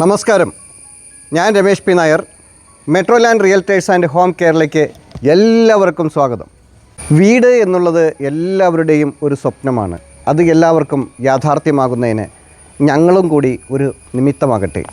നമസ്കാരം, ഞാൻ Ramesh P Nair. Metroland realtors and home കെയറിലേക്ക് എല്ലാവർക്കും സ്വാഗതം. വീട് എന്നുള്ളത് എല്ലാവരുടെയും ഒരു സ്വപ്നമാണ്. അത് എല്ലാവർക്കും യാഥാർത്ഥ്യമാകുന്നതിന് ഞങ്ങളും കൂടി ഒരു നിമിത്തമാകട്ടെ.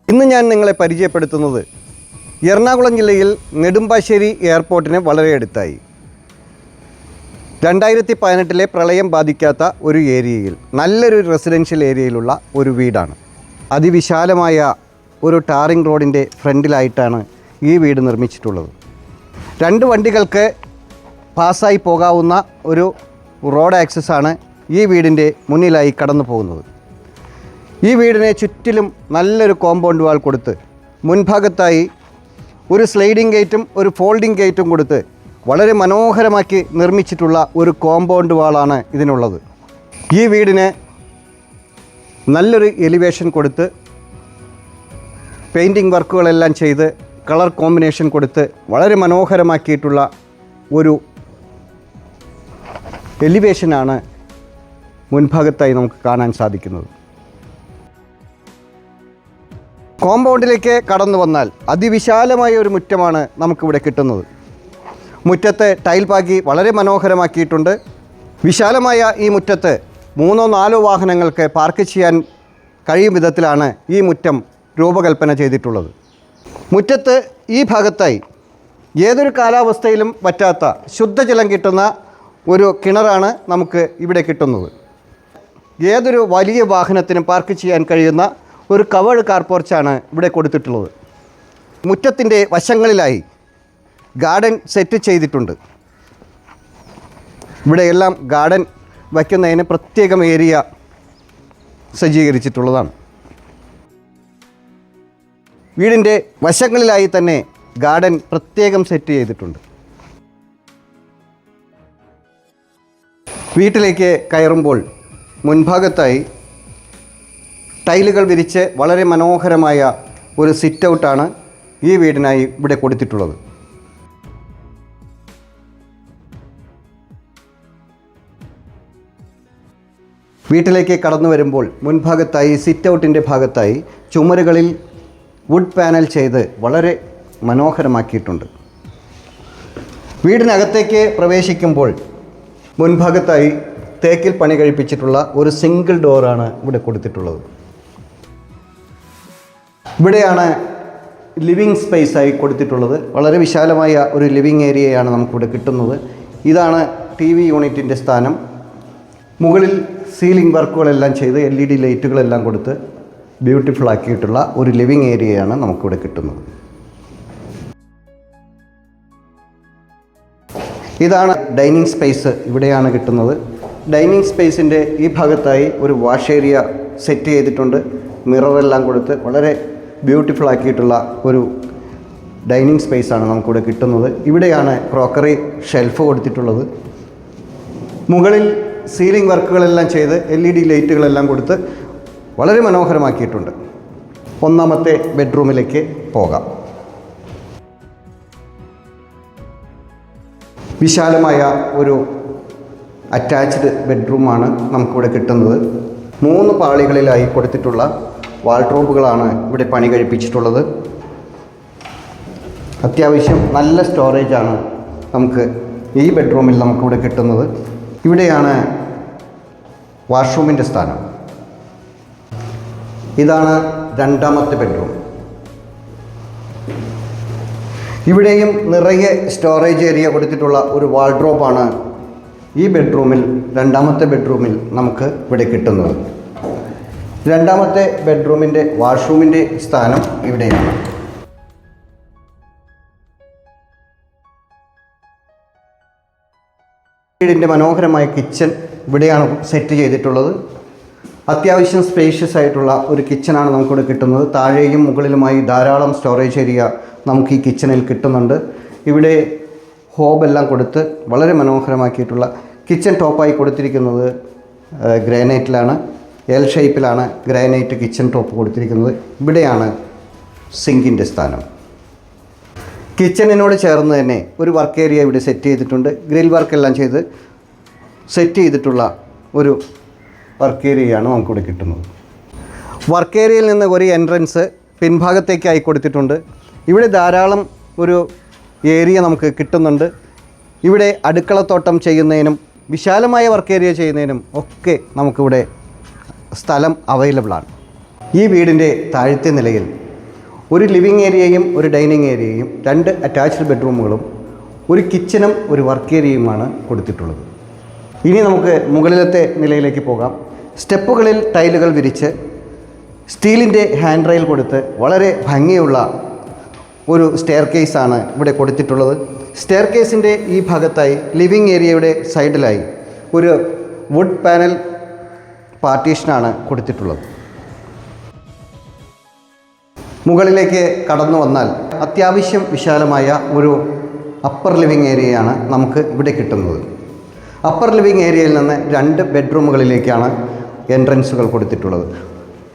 ഇന്ന് ഞാൻ നിങ്ങളെ പരിചയപ്പെടുത്തുന്നത് എറണാകുളം ജില്ലയിൽ നെടുമ്പാശ്ശേരി എയർപോർട്ടിന് വളരെ അടുത്തായി 2018 പ്രളയം ബാധിക്കാത്ത ഒരു ഏരിയയിൽ നല്ലൊരു റെസിഡൻഷ്യൽ ഏരിയയിലുള്ള ഒരു വീടാണ്. അതിവിശാലമായ ഒരു ടാറിംഗ് റോഡിൻ്റെ ഫ്രണ്ടിലായിട്ടാണ് ഈ വീട് നിർമ്മിച്ചിട്ടുള്ളത്. 2 വണ്ടികൾക്ക് പാസ്സായി പോകാവുന്ന ഒരു റോഡ് ആക്സസ്സാണ് ഈ വീടിൻ്റെ മുന്നിലായി കടന്നു പോകുന്നത്. ഈ വീടിനെ ചുറ്റിലും നല്ലൊരു കോമ്പൗണ്ട് വാൾ കൊടുത്ത് മുൻഭാഗത്തായി ഒരു സ്ലൈഡിംഗ് ഗേറ്റും ഒരു ഫോൾഡിംഗ് ഗേറ്റും കൊടുത്ത് വളരെ മനോഹരമാക്കി നിർമ്മിച്ചിട്ടുള്ള ഒരു കോമ്പൗണ്ട് വാളാണ് ഇതിനുള്ളത്. ഈ വീടിന് നല്ലൊരു എലിവേഷൻ കൊടുത്ത് പെയിൻറ്റിങ് വർക്കുകളെല്ലാം ചെയ്ത് കളർ കോമ്പിനേഷൻ കൊടുത്ത് വളരെ മനോഹരമാക്കിയിട്ടുള്ള ഒരു എലിവേഷനാണ് മുൻഭാഗത്തായി നമുക്ക് കാണാൻ സാധിക്കുന്നത്. കോമ്പൗണ്ടിലേക്ക് കടന്നു വന്നാൽ അതിവിശാലമായ ഒരു മുറ്റമാണ് നമുക്കിവിടെ കിട്ടുന്നത്. മുറ്റത്ത് ടൈൽ പാകി വളരെ മനോഹരമാക്കിയിട്ടുണ്ട്. വിശാലമായ ഈ മുറ്റത്ത് 3-4 വാഹനങ്ങൾക്ക് പാർക്ക് ചെയ്യാൻ കഴിയും വിധത്തിലാണ് ഈ മുറ്റം രൂപകൽപ്പന ചെയ്തിട്ടുള്ളത്. മുറ്റത്ത് ഈ ഭാഗത്തായി ഏതൊരു കാലാവസ്ഥയിലും പറ്റാത്ത ശുദ്ധജലം കിട്ടുന്ന ഒരു കിണറാണ് നമുക്ക് ഇവിടെ കിട്ടുന്നത്. ഏതൊരു വലിയ വാഹനത്തിനും പാർക്ക് ചെയ്യാൻ കഴിയുന്ന ഒരു കവേർഡ് കാർ പോർച്ചാണ് ഇവിടെ കൊടുത്തിട്ടുള്ളത്. മുറ്റത്തിൻ്റെ വശങ്ങളിലായി ഗാർഡൻ സെറ്റ് ചെയ്തിട്ടുണ്ട്. ഇവിടെയെല്ലാം ഗാർഡൻ വയ്ക്കുന്നതിന് പ്രത്യേകം ഏരിയ സജ്ജീകരിച്ചിട്ടുള്ളതാണ്. വീടിൻ്റെ വശങ്ങളിലായി തന്നെ ഗാർഡൻ പ്രത്യേകം സെറ്റ് ചെയ്തിട്ടുണ്ട്. വീട്ടിലേക്ക് കയറുമ്പോൾ മുൻഭാഗത്തായി ടൈലുകൾ വിരിച്ച് വളരെ മനോഹരമായ ഒരു സിറ്റ് ഔട്ടാണ് ഈ വീടിനായി ഇവിടെ കൊടുത്തിട്ടുള്ളത്. വീട്ടിലേക്ക് കടന്നു വരുമ്പോൾ മുൻഭാഗത്തായി സിറ്റ് ഔട്ടിൻ്റെ ഭാഗത്തായി ചുമരുകളിൽ വുഡ് പാനൽ ചെയ്ത് വളരെ മനോഹരമാക്കിയിട്ടുണ്ട്. വീടിനകത്തേക്ക് പ്രവേശിക്കുമ്പോൾ മുൻഭാഗത്തായി തേക്കിൽ പണി കഴിപ്പിച്ചിട്ടുള്ള ഒരു സിംഗിൾ ഡോറാണ് ഇവിടെ കൊടുത്തിട്ടുള്ളത്. ഇവിടെയാണ് ലിവിങ് സ്പേസായി കൊടുത്തിട്ടുള്ളത്. വളരെ വിശാലമായ ഒരു ലിവിങ് ഏരിയയാണ് നമുക്കിവിടെ കിട്ടുന്നത്. ഇതാണ് TV യൂണിറ്റിൻ്റെ സ്ഥാനം. മുകളിൽ സീലിംഗ് വർക്കുകളെല്ലാം ചെയ്ത് LED ലൈറ്റുകളെല്ലാം കൊടുത്ത് ബ്യൂട്ടിഫുൾ ആക്കിയിട്ടുള്ള ഒരു ലിവിങ് ഏരിയയാണ് നമുക്കിവിടെ കിട്ടുന്നത്. ഇതാണ് ഡൈനിങ് സ്പേസ്, ഇവിടെയാണ് കിട്ടുന്നത്. ഡൈനിങ് സ്പേസിൻ്റെ ഈ ഭാഗത്തായി ഒരു വാഷ് ഏരിയ സെറ്റ് ചെയ്തിട്ടുണ്ട്. മിററെല്ലാം കൊടുത്ത് വളരെ ബ്യൂട്ടിഫുൾ ആക്കിയിട്ടുള്ള ഒരു ഡൈനിങ് സ്പേസാണ് നമുക്കിവിടെ കിട്ടുന്നത്. ഇവിടെയാണ് ക്രോക്കറി ഷെൽഫ് കൊടുത്തിട്ടുള്ളത്. മുകളിൽ സീലിംഗ് വർക്കുകളെല്ലാം ചെയ്ത് LED ലൈറ്റുകളെല്ലാം കൊടുത്ത് വളരെ മനോഹരമാക്കിയിട്ടുണ്ട്. ഒന്നാമത്തെ ബെഡ്റൂമിലേക്ക് പോകാം. വിശാലമായ ഒരു അറ്റാച്ച്ഡ് ബെഡ്റൂമാണ് നമുക്കിവിടെ കിട്ടുന്നത്. 3 പാളികളിലായി കൊടുത്തിട്ടുള്ള വാൾഡ്രോബുകളാണ് ഇവിടെ പണി കഴിപ്പിച്ചിട്ടുള്ളത്. അത്യാവശ്യം നല്ല സ്റ്റോറേജാണ് നമുക്ക് ഈ ബെഡ്റൂമിൽ നമുക്കിവിടെ കിട്ടുന്നത്. ഇവിടെയാണ് വാഷ്റൂമിൻ്റെ സ്ഥാനം. ഇതാണ് രണ്ടാമത്തെ ബെഡ്റൂം. ഇവിടെയും നിറയെ സ്റ്റോറേജ് ഏരിയ കൊടുത്തിട്ടുള്ള ഒരു വാൾഡ്രോബാണ് ഈ ബെഡ്റൂമിൽ, രണ്ടാമത്തെ ബെഡ്റൂമിൽ നമുക്ക് ഇവിടെ കിട്ടുന്നത്. രണ്ടാമത്തെ ബെഡ്റൂമിൻ്റെ വാഷ്റൂമിൻ്റെ സ്ഥാനം ഇവിടെയാണ്. വീടിൻ്റെ മനോഹരമായ കിച്ചൺ ഇവിടെയാണ് സെറ്റ് ചെയ്തിട്ടുള്ളത്. അത്യാവശ്യം സ്പേഷ്യസ് ആയിട്ടുള്ള ഒരു കിച്ചണാണ് നമുക്കിവിടെ കിട്ടുന്നത്. താഴെയും മുകളിലുമായി ധാരാളം സ്റ്റോറേജ് ഏരിയ നമുക്ക് ഈ കിച്ചണിൽ കിട്ടുന്നുണ്ട്. ഇവിടെ ഹോബെല്ലാം കൊടുത്ത് വളരെ മനോഹരമാക്കിയിട്ടുള്ള കിച്ചൺ ടോപ്പായി കൊടുത്തിരിക്കുന്നത് ഗ്രാനൈറ്റിലാണ്. എൽ ഷേപ്പിലാണ് ഗ്രാനൈറ്റ് കിച്ചൺ ടോപ്പ് കൊടുത്തിരിക്കുന്നത്. ഇവിടെയാണ് സിങ്കിൻ്റെ സ്ഥാനം. കിച്ചണിനോട് ചേർന്ന് തന്നെ ഒരു വർക്ക് ഏരിയ ഇവിടെ സെറ്റ് ചെയ്തിട്ടുണ്ട്. ഗ്രിൽ വർക്കെല്ലാം ചെയ്ത് സെറ്റ് ചെയ്തിട്ടുള്ള ഒരു വർക്ക് ഏരിയയാണ് നമുക്കിവിടെ കിട്ടുന്നത്. വർക്ക് ഏരിയയിൽ നിന്ന് ഒരു എൻട്രൻസ് പിൻഭാഗത്തേക്കായി കൊടുത്തിട്ടുണ്ട്. ഇവിടെ ധാരാളം ഒരു ഏരിയ നമുക്ക് കിട്ടുന്നുണ്ട്. ഇവിടെ അടുക്കളത്തോട്ടം ചെയ്യുന്നതിനും വിശാലമായ വർക്ക് ഏരിയ ചെയ്യുന്നതിനും ഒക്കെ നമുക്കിവിടെ സ്ഥലം അവൈലബിളാണ്. ഈ വീടിൻ്റെ താഴത്തെ നിലയിൽ ഒരു ലിവിങ് ഏരിയയും ഒരു ഡൈനിങ് ഏരിയയും 2 അറ്റാച്ച്ഡ് ബെഡ്റൂമുകളും ഒരു കിച്ചനും ഒരു വർക്ക് ഏരിയയുമാണ് കൊടുത്തിട്ടുള്ളത്. ഇനി നമുക്ക് മുകളിലത്തെ നിലയിലേക്ക് പോകാം. സ്റ്റെപ്പുകളിൽ ടൈലുകൾ വിരിച്ച് സ്റ്റീലിൻ്റെ ഹാൻഡ് റെയിൽ കൊടുത്ത് വളരെ ഭംഗിയുള്ള ഒരു സ്റ്റെയർ കേസാണ് ഇവിടെ കൊടുത്തിട്ടുള്ളത്. സ്റ്റെയർ കേസിൻ്റെ ഈ ഭാഗത്തായി ലിവിങ് ഏരിയയുടെ സൈഡിലായി ഒരു വുഡ് പാനൽ പാർട്ടീഷനാണ് കൊടുത്തിട്ടുള്ളത്. മുകളിലേക്ക് കടന്നു വന്നാൽ അത്യാവശ്യം വിശാലമായ ഒരു അപ്പർ ലിവിങ് ഏരിയയാണ് നമുക്ക് ഇവിടെ കിട്ടുന്നത്. അപ്പർ ലിവിങ് ഏരിയയിൽ നിന്ന് 2 ബെഡ്റൂമുകളിലേക്കാണ് എൻട്രൻസുകൾ കൊടുത്തിട്ടുള്ളത്.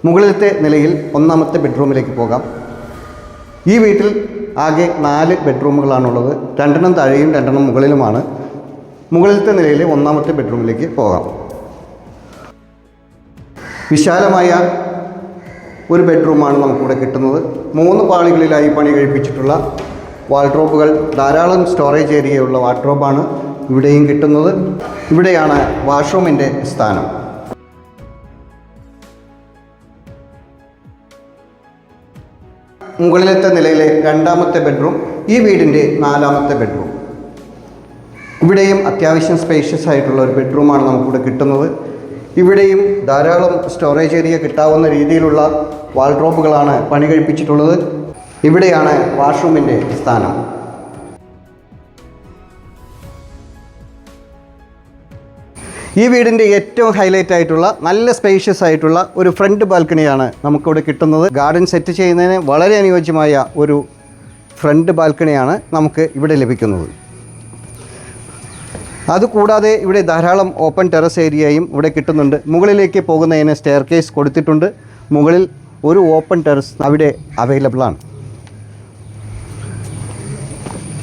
മുകളിലത്തെ നിലയിൽ 1ാമത്തെ ബെഡ്റൂമിലേക്ക് പോകാം. ഈ വീട്ടിൽ ആകെ 4 ബെഡ്റൂമുകളാണുള്ളത്. 2 താഴെയും 2 മുകളിലുമാണ്. മുകളിലത്തെ നിലയിൽ 1ാമത്തെ ബെഡ്റൂമിലേക്ക് പോകാം. വിശാലമായ ഒരു ബെഡ്റൂമാണ് നമുക്കിവിടെ കിട്ടുന്നത്. 3 പാളികളിലായി പണി കഴിപ്പിച്ചിട്ടുള്ള വാൾഡ്രോബുകൾ, ധാരാളം സ്റ്റോറേജ് ഏരിയയുള്ള വാർഡ്രോബാണ് ഇവിടെയും കിട്ടുന്നത്. ഇവിടെയാണ് വാഷ്റൂമിൻ്റെ സ്ഥാനം. മുകളിലത്തെ നിലയിലെ 2ാമത്തെ ബെഡ്റൂം, ഈ വീടിൻ്റെ 4ാമത്തെ ബെഡ്റൂം. ഇവിടെയും അത്യാവശ്യം സ്പേഷ്യസ് ആയിട്ടുള്ള ഒരു ബെഡ്റൂമാണ് നമുക്കിവിടെ കിട്ടുന്നത്. ഇവിടെയും ധാരാളം സ്റ്റോറേജ് ഏരിയ കിട്ടാവുന്ന രീതിയിലുള്ള വാൾഡ്രോബുകളാണ് പണി കഴിപ്പിച്ചിട്ടുള്ളത്. ഇവിടെയാണ് വാഷ്റൂമിൻ്റെ സ്ഥാനം. ഈ വീടിൻ്റെ ഏറ്റവും ഹൈലൈറ്റ് ആയിട്ടുള്ള നല്ല സ്പേഷ്യസ് ആയിട്ടുള്ള ഒരു ഫ്രണ്ട് ബാൽക്കണിയാണ് നമുക്കിവിടെ കിട്ടുന്നത്. ഗാർഡൻ സെറ്റ് ചെയ്യുന്നതിന് വളരെ അനുയോജ്യമായ ഒരു ഫ്രണ്ട് ബാൽക്കണിയാണ് നമുക്ക് ഇവിടെ ലഭിക്കുന്നത്. അതുകൂടാതെ ഇവിടെ ധാരാളം ഓപ്പൺ ടെറസ് ഏരിയയും ഇവിടെ കിട്ടുന്നുണ്ട്. മുകളിലേക്ക് പോകുന്നതിന് സ്റ്റെയർ കേസ് കൊടുത്തിട്ടുണ്ട്. മുകളിൽ ഒരു ഓപ്പൺ ടെറസ് അവിടെ അവൈലബിളാണ്.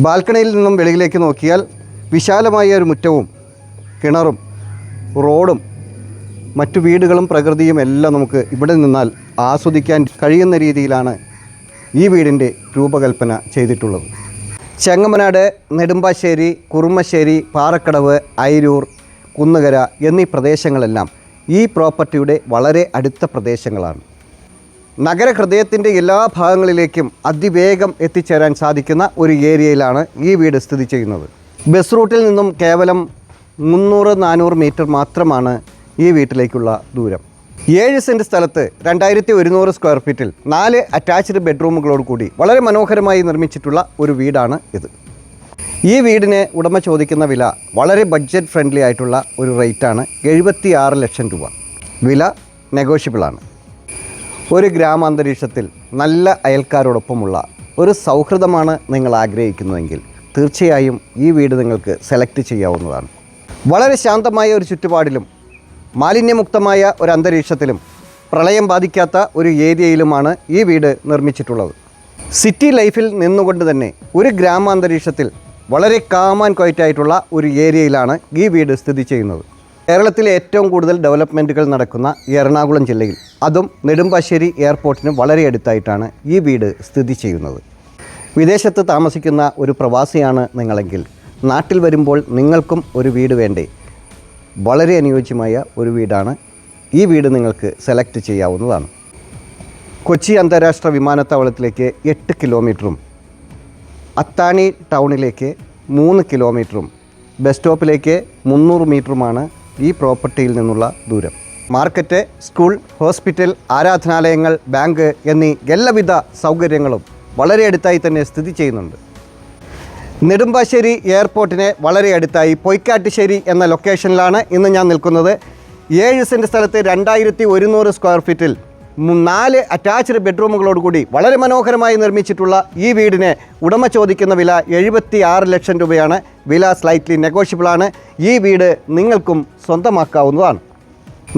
ബാൽക്കണിയിൽ നിന്നും വെളിയിലേക്ക് നോക്കിയാൽ വിശാലമായ ഒരു മുറ്റവും കിണറും റോഡും മറ്റു വീടുകളും പ്രകൃതിയും എല്ലാം നമുക്ക് ഇവിടെ നിന്നാൽ ആസ്വദിക്കാൻ കഴിയുന്ന രീതിയിലാണ് ഈ വീടിൻ്റെ രൂപകൽപ്പന ചെയ്തിട്ടുള്ളത്. ചെങ്ങമനാട്, നെടുമ്പാശ്ശേരി, കുറുമശ്ശേരി, പാറക്കടവ്, അയിരൂർ, കുന്നുകര എന്നീ പ്രദേശങ്ങളെല്ലാം ഈ പ്രോപ്പർട്ടിയുടെ വളരെ അടുത്ത പ്രദേശങ്ങളാണ്. നഗരഹൃദയത്തിൻ്റെ എല്ലാ ഭാഗങ്ങളിലേക്കും അതിവേഗം എത്തിച്ചേരാൻ സാധിക്കുന്ന ഒരു ഏരിയയിലാണ് ഈ വീട് സ്ഥിതി ചെയ്യുന്നത്. ബസ് റൂട്ടിൽ നിന്നും കേവലം 300-400 മീറ്റർ മാത്രമാണ് ഈ വീട്ടിലേക്കുള്ള ദൂരം. 7 സെൻറ്റ് സ്ഥലത്ത് 2100 സ്ക്വയർ ഫീറ്റിൽ 4 അറ്റാച്ച്ഡ് ബെഡ്റൂമുകളോട് കൂടി വളരെ മനോഹരമായി നിർമ്മിച്ചിട്ടുള്ള ഒരു വീടാണ് ഇത്. ഈ വീടിന് ഉടമ ചോദിക്കുന്ന വില വളരെ ബഡ്ജറ്റ് ഫ്രണ്ട്ലി ആയിട്ടുള്ള ഒരു റേറ്റാണ്. 76 ലക്ഷം രൂപ. വില നെഗോഷ്യബിളാണ്. ഒരു ഗ്രാമാന്തരീക്ഷത്തിൽ നല്ല അയൽക്കാരോടൊപ്പമുള്ള ഒരു സൗഹൃദമാണ് നിങ്ങൾ ആഗ്രഹിക്കുന്നതെങ്കിൽ തീർച്ചയായും ഈ വീട് നിങ്ങൾക്ക് സെലക്ട് ചെയ്യാവുന്നതാണ്. വളരെ ശാന്തമായ ഒരു ചുറ്റുപാടിലും മാലിന്യമുക്തമായ ഒരു അന്തരീക്ഷത്തിലും പ്രളയം ബാധിക്കാത്ത ഒരു ഏരിയയിലുമാണ് ഈ വീട് നിർമ്മിച്ചിട്ടുള്ളത്. സിറ്റി ലൈഫിൽ നിന്നുകൊണ്ട് തന്നെ ഒരു ഗ്രാമാന്തരീക്ഷത്തിൽ വളരെ കാം ആൻഡ് ക്വയറ്റ് ആയിട്ടുള്ള ഒരു ഏരിയയിലാണ് ഈ വീട് സ്ഥിതി ചെയ്യുന്നത്. കേരളത്തിലെ ഏറ്റവും കൂടുതൽ ഡെവലപ്മെൻറ്റുകൾ നടക്കുന്ന എറണാകുളം ജില്ലയിൽ, അതും നെടുമ്പാശ്ശേരി എയർപോർട്ടിന് വളരെ അടുത്തായിട്ടാണ് ഈ വീട് സ്ഥിതി ചെയ്യുന്നത്. വിദേശത്ത് താമസിക്കുന്ന ഒരു പ്രവാസിയാണ് നിങ്ങളെങ്കിൽ നാട്ടിൽ വരുമ്പോൾ നിങ്ങൾക്കും ഒരു വീട് വേണ്ടേ? വളരെ അനുയോജ്യമായ ഒരു വീടാണ്. ഈ വീട് നിങ്ങൾക്ക് സെലക്ട് ചെയ്യാവുന്നതാണ്. കൊച്ചി അന്താരാഷ്ട്ര വിമാനത്താവളത്തിലേക്ക് 8 കിലോമീറ്ററും അത്താണി ടൗണിലേക്ക് 3 കിലോമീറ്ററും ബസ് സ്റ്റോപ്പിലേക്ക് 300 മീറ്ററുമാണ് ഈ പ്രോപ്പർട്ടിയിൽ നിന്നുള്ള ദൂരം. മാർക്കറ്റ്, സ്കൂൾ, ഹോസ്പിറ്റൽ, ആരാധനാലയങ്ങൾ, ബാങ്ക് എന്നീ എല്ലാവിധ സൗകര്യങ്ങളും വളരെ അടുത്തായി തന്നെ സ്ഥിതി ചെയ്യുന്നുണ്ട്. നെടുമ്പാശ്ശേരി എയർപോർട്ടിന് വളരെ അടുത്തായി പൊയ്ക്കാട്ടുശ്ശേരി എന്ന ലൊക്കേഷനിലാണ് ഇന്ന് ഞാൻ നിൽക്കുന്നത്. 7 സെൻറ്റ് സ്ഥലത്ത് 2100 സ്ക്വയർ ഫീറ്റിൽ 4 അറ്റാച്ച്ഡ് ബെഡ്റൂമുകളോടുകൂടി വളരെ മനോഹരമായി നിർമ്മിച്ചിട്ടുള്ള ഈ വീടിന് ഉടമ ചോദിക്കുന്ന വില 76 ലക്ഷം രൂപയാണ്. വില സ്ലൈറ്റ്ലി നെഗോഷ്യബിളാണ്. ഈ വീട് നിങ്ങൾക്കും സ്വന്തമാക്കാവുന്നതാണ്.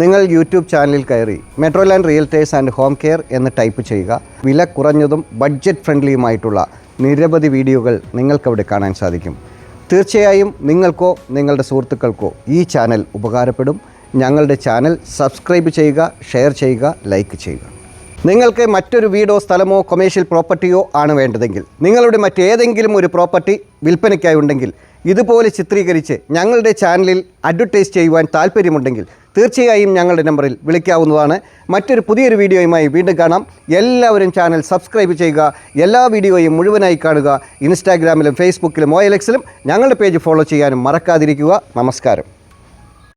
നിങ്ങൾ യൂട്യൂബ് ചാനലിൽ കയറി മെട്രോലാൻഡ് റിയൽറ്റേഴ്സ് ആൻഡ് ഹോം കെയർ എന്ന് ടൈപ്പ് ചെയ്യുക. വില കുറഞ്ഞതും ബഡ്ജറ്റ് ഫ്രണ്ട്ലിയുമായിട്ടുള്ള നിരവധി വീഡിയോകൾ നിങ്ങൾക്കവിടെ കാണാൻ സാധിക്കും. തീർച്ചയായും നിങ്ങൾക്കോ നിങ്ങളുടെ സുഹൃത്തുക്കൾക്കോ ഈ ചാനൽ ഉപകാരപ്പെടും. ഞങ്ങളുടെ ചാനൽ സബ്സ്ക്രൈബ് ചെയ്യുക, ഷെയർ ചെയ്യുക, ലൈക്ക് ചെയ്യുക. നിങ്ങൾക്ക് മറ്റൊരു വീടോ സ്ഥലമോ കൊമേഴ്ഷ്യൽ പ്രോപ്പർട്ടിയോ ആണ് വേണ്ടതെങ്കിൽ, നിങ്ങളുടെ മറ്റേതെങ്കിലും ഒരു പ്രോപ്പർട്ടി വിൽപ്പനയ്ക്കായി ഉണ്ടെങ്കിൽ, ഇതുപോലെ ചിത്രീകരിച്ച് ഞങ്ങളുടെ ചാനലിൽ അഡ്വർടൈസ് ചെയ്യുവാൻ താല്പര്യമുണ്ടെങ്കിൽ തീർച്ചയായും ഞങ്ങളുടെ നമ്പറിൽ വിളിക്കാവുന്നതാണ്. മറ്റൊരു പുതിയൊരു വീഡിയോയുമായി വീണ്ടും കാണാം. എല്ലാവരും ചാനൽ സബ്സ്ക്രൈബ് ചെയ്യുക. എല്ലാ വീഡിയോയും മുഴുവനായി കാണുക. ഇൻസ്റ്റാഗ്രാമിലും ഫേസ്ബുക്കിലും OLX-ലും ഞങ്ങളുടെ പേജ് ഫോളോ ചെയ്യാനും മറക്കാതിരിക്കുക. നമസ്കാരം.